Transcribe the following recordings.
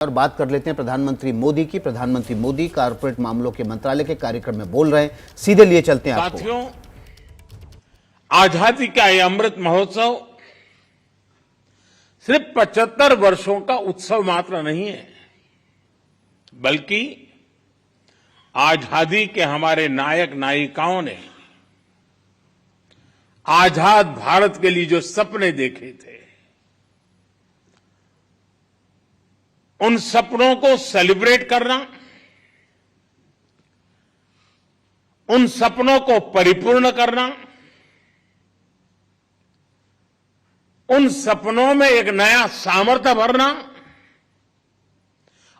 और बात कर लेते हैं प्रधानमंत्री मोदी की। प्रधानमंत्री मोदी कारपोरेट मामलों के मंत्रालय के कार्यक्रम में बोल रहे हैं, सीधे लिए चलते हैं आपको। साथियों, आजादी का ये अमृत महोत्सव सिर्फ 75 वर्षों का उत्सव मात्र नहीं है, बल्कि आजादी के हमारे नायक नायिकाओं ने आजाद भारत के लिए जो सपने देखे थे, उन सपनों को सेलिब्रेट करना, उन सपनों को परिपूर्ण करना, उन सपनों में एक नया सामर्थ्य भरना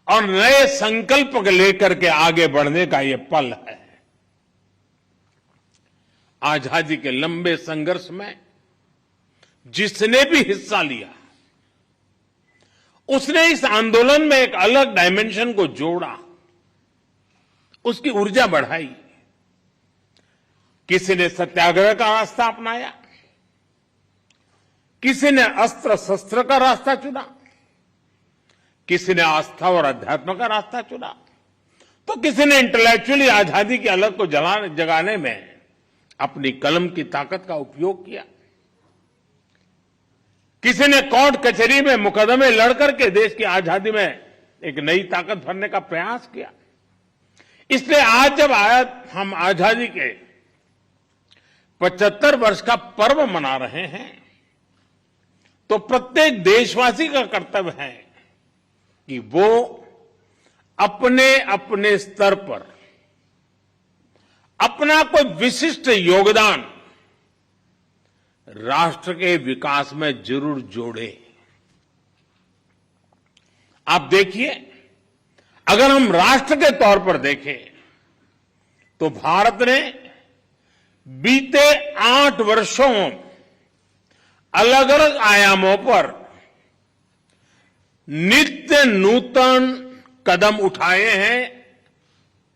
और नए संकल्प लेकर के आगे बढ़ने का ये पल है। आजादी के लंबे संघर्ष में जिसने भी हिस्सा लिया, उसने इस आंदोलन में एक अलग डायमेंशन को जोड़ा, उसकी ऊर्जा बढ़ाई। किसी ने सत्याग्रह का रास्ता अपनाया, किसी ने अस्त्र शस्त्र का रास्ता चुना, किसी ने आस्था और अध्यात्म का रास्ता चुना, तो किसी ने इंटेलेक्चुअली आजादी की अलग को जगाने में अपनी कलम की ताकत का उपयोग किया। किसी ने कोर्ट कचहरी में मुकदमे लड़कर के देश की आजादी में एक नई ताकत भरने का प्रयास किया। इसलिए आज जब हम आजादी के 75 वर्ष का पर्व मना रहे हैं, तो प्रत्येक देशवासी का कर्तव्य है कि वो अपने अपने स्तर पर अपना कोई विशिष्ट योगदान राष्ट्र के विकास में जरूर जोड़े। आप देखिए, अगर हम राष्ट्र के तौर पर देखें तो भारत ने बीते 8 वर्षों अलग अलग आयामों पर नित्य नूतन कदम उठाए हैं,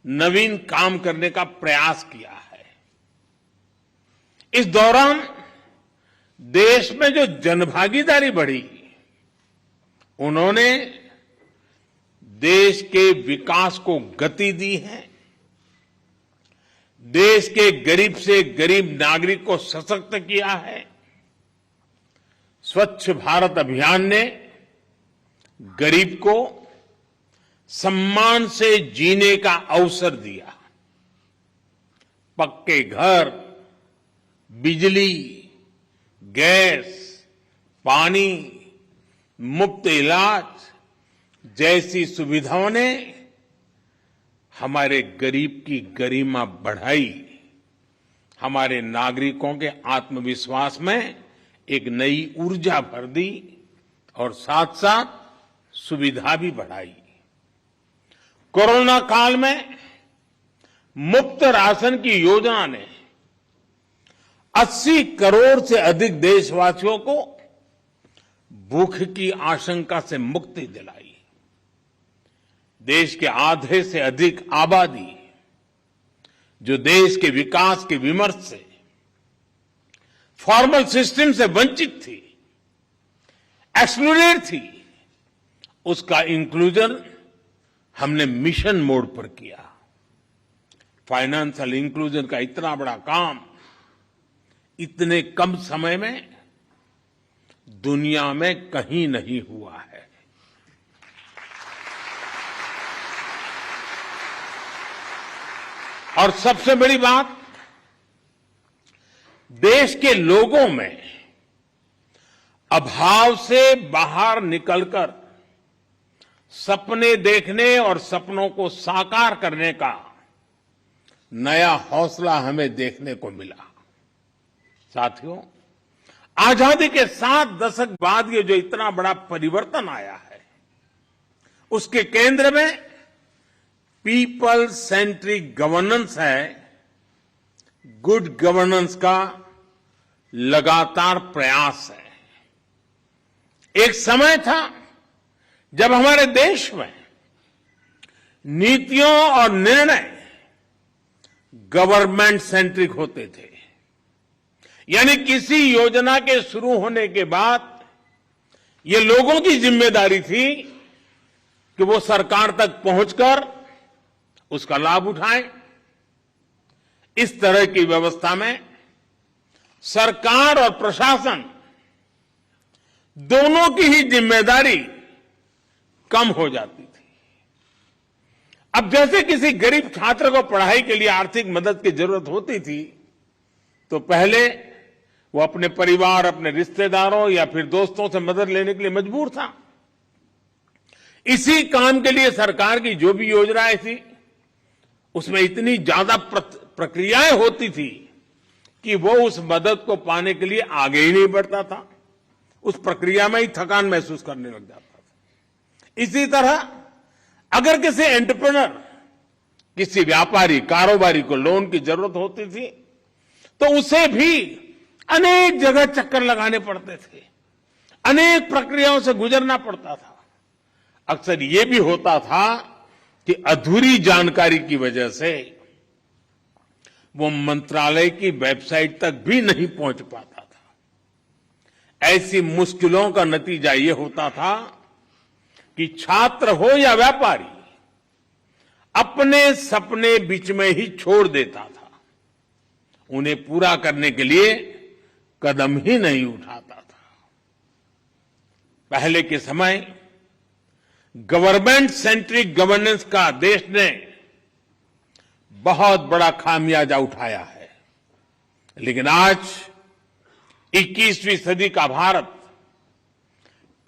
नवीन काम करने का प्रयास किया है। इस दौरान देश में जो जनभागीदारी बढ़ी, उन्होंने देश के विकास को गति दी है। देश के गरीब से गरीब नागरिक को सशक्त किया है। स्वच्छ भारत अभियान ने गरीब को सम्मान से जीने का अवसर दिया। पक्के घर, बिजली, गैस, पानी, मुफ्त इलाज जैसी सुविधाओं ने हमारे गरीब की गरिमा बढ़ाई, हमारे नागरिकों के आत्मविश्वास में एक नई ऊर्जा भर दी और साथ साथ सुविधा भी बढ़ाई। कोरोना काल में मुफ्त राशन की योजना ने 80 करोड़ से अधिक देशवासियों को भूख की आशंका से मुक्ति दिलाई। देश के आधे से अधिक आबादी जो देश के विकास के विमर्श से, फॉर्मल सिस्टम से वंचित थी, एक्सक्लूडेड थी, उसका इंक्लूजन हमने मिशन मोड पर किया। फाइनेंशियल इंक्लूजन का इतना बड़ा काम इतने कम समय में दुनिया में कहीं नहीं हुआ है। और सबसे बड़ी बात, देश के लोगों में अभाव से बाहर निकलकर सपने देखने और सपनों को साकार करने का नया हौसला हमें देखने को मिला। साथियों, आजादी के 7 दशक बाद ये जो इतना बड़ा परिवर्तन आया है, उसके केंद्र में पीपल सेंट्रिक गवर्नेंस है। गुड गवर्नेंस का लगातार प्रयास है। एक समय था जब हमारे देश में नीतियों और निर्णय गवर्नमेंट सेंट्रिक होते थे, यानी किसी योजना के शुरू होने के बाद ये लोगों की जिम्मेदारी थी कि वो सरकार तक पहुंचकर उसका लाभ उठाएं। इस तरह की व्यवस्था में सरकार और प्रशासन दोनों की ही जिम्मेदारी कम हो जाती थी। अब जैसे किसी गरीब छात्र को पढ़ाई के लिए आर्थिक मदद की जरूरत होती थी, तो पहले वो अपने परिवार, अपने रिश्तेदारों या फिर दोस्तों से मदद लेने के लिए मजबूर था। इसी काम के लिए सरकार की जो भी योजनाएं थी, उसमें इतनी ज्यादा प्रक्रियाएं होती थी कि वो उस मदद को पाने के लिए आगे ही नहीं बढ़ता था। उस प्रक्रिया में ही थकान महसूस करने लग जाता था। इसी तरह अगर किसी एंटरप्रेन्योर, किसी व्यापारी, कारोबारी को लोन की जरूरत होती थी, तो उसे भी अनेक जगह चक्कर लगाने पड़ते थे, अनेक प्रक्रियाओं से गुजरना पड़ता था। अक्सर ये भी होता था कि अधूरी जानकारी की वजह से वो मंत्रालय की वेबसाइट तक भी नहीं पहुंच पाता था। ऐसी मुश्किलों का नतीजा ये होता था कि छात्र हो या व्यापारी अपने सपने बीच में ही छोड़ देता था, उन्हें पूरा करने के लिए कदम ही नहीं उठाता था। पहले के समय गवर्नमेंट सेंट्रिक गवर्नेंस का देश ने बहुत बड़ा खामियाजा उठाया है, लेकिन आज 21वीं सदी का भारत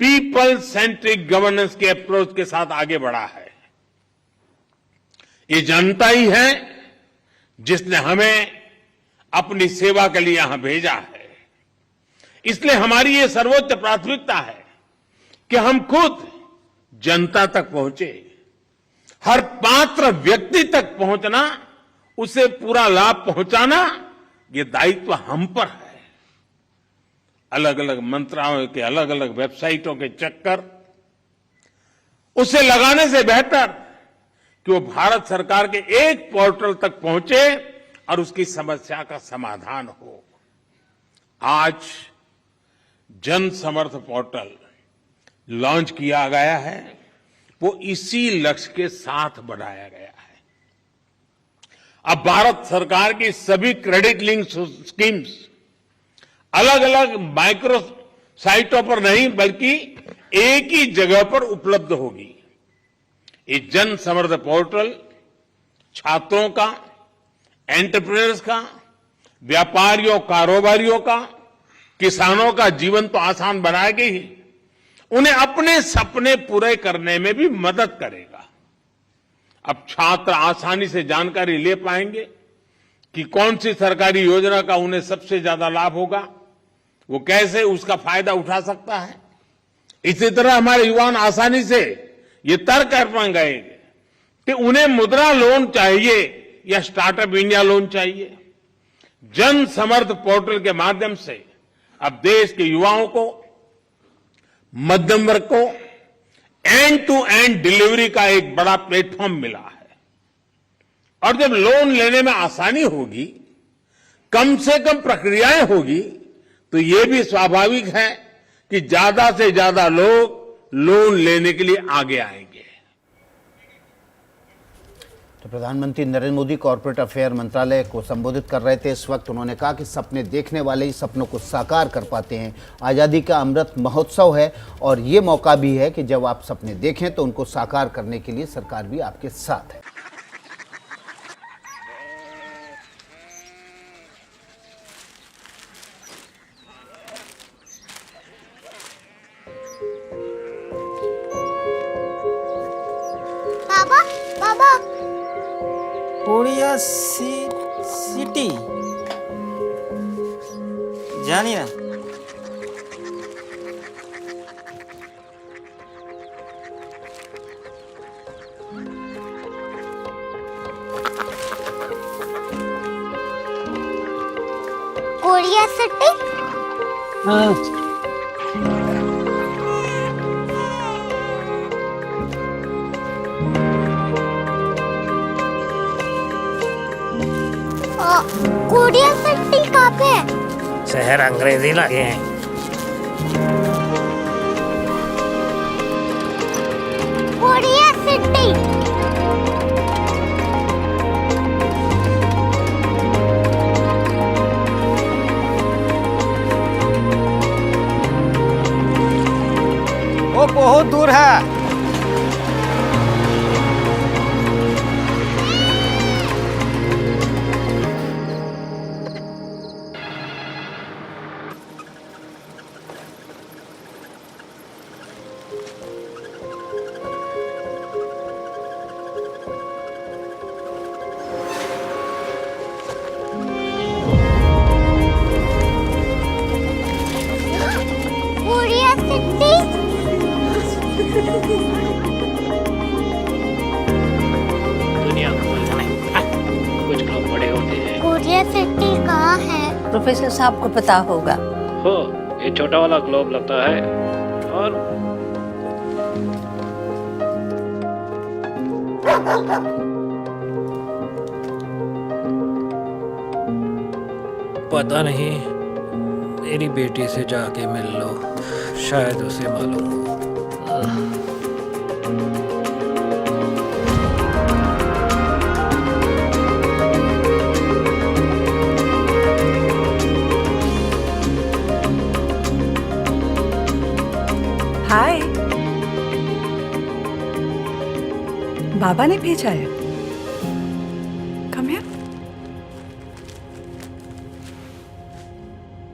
पीपल सेंट्रिक गवर्नेंस के अप्रोच के साथ आगे बढ़ा है। ये जनता ही है जिसने हमें अपनी सेवा के लिए यहां भेजा है। इसलिए हमारी ये सर्वोच्च प्राथमिकता है कि हम खुद जनता तक पहुंचे, हर पात्र व्यक्ति तक पहुंचना, उसे पूरा लाभ पहुंचाना, ये दायित्व हम पर है। अलग अलग मंत्रालयों के अलग अलग वेबसाइटों के चक्कर उसे लगाने से बेहतर कि वो भारत सरकार के एक पोर्टल तक पहुंचे और उसकी समस्या का समाधान हो। आज जन समर्थ पोर्टल लॉन्च किया गया है, वो इसी लक्ष्य के साथ बढ़ाया गया है। अब भारत सरकार की सभी क्रेडिट लिंक स्कीम्स अलग अलग माइक्रो साइटों पर नहीं, बल्कि एक ही जगह पर उपलब्ध होगी। ये जन समर्थ पोर्टल छात्रों का, एंटरप्रेन्योर्स का, व्यापारियों, कारोबारियों का, किसानों का जीवन तो आसान बनाएगी ही, उन्हें अपने सपने पूरे करने में भी मदद करेगा। अब छात्र आसानी से जानकारी ले पाएंगे कि कौन सी सरकारी योजना का उन्हें सबसे ज्यादा लाभ होगा, वो कैसे उसका फायदा उठा सकता है। इसी तरह हमारे युवा आसानी से ये तय कर पाएंगे कि उन्हें मुद्रा लोन चाहिए या स्टार्टअप इंडिया लोन चाहिए। जन समर्थ पोर्टल के माध्यम से अब देश के युवाओं को, मध्यम वर्ग को एंड टू एंड डिलीवरी का एक बड़ा प्लेटफॉर्म मिला है। और जब लोन लेने में आसानी होगी, कम से कम प्रक्रियाएं होगी, तो ये भी स्वाभाविक है कि ज्यादा से ज्यादा लोग लोन लेने के लिए आगे आएंगे। तो प्रधानमंत्री नरेंद्र मोदी कॉर्पोरेट अफेयर मंत्रालय को संबोधित कर रहे थे। इस वक्त उन्होंने कहा कि सपने देखने वाले ही सपनों को साकार कर पाते हैं। आज़ादी का अमृत महोत्सव है और ये मौका भी है कि जब आप सपने देखें तो उनको साकार करने के लिए सरकार भी आपके साथ है। बाबा, बाबा, कोरिया सिटी जानी ना। Korea city? कोरिया सिटी कहाँ पे है? शहर अंग्रेजी लगे हैं। कोरिया बहुत दूर है। Korea city. दुनिया को कुछ लोग बड़े होते हैं। कोरिया सिटी कहाँ है? प्रोफेसर साहब को पता होगा। हो, ये छोटा वाला ग्लोब लगता है और पता नहीं, मेरी बेटी से जाके मिल लो, शायद उसे मालूम हो। हाय, बाबा ने भेजा है। Come here.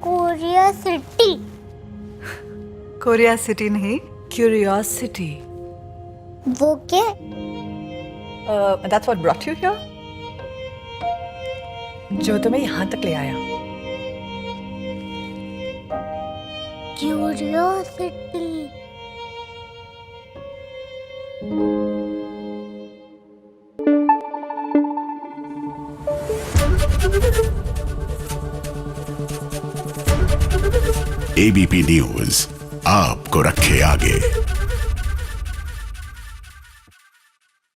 Korea city. Korea city नहीं, क्यूरियोसिटी। वो क्या? That's what brought you here? जो तुम्हें यहाँ तक ले आया। क्यूरियोसिटी। एबीपी न्यूज आपको रखे आगे।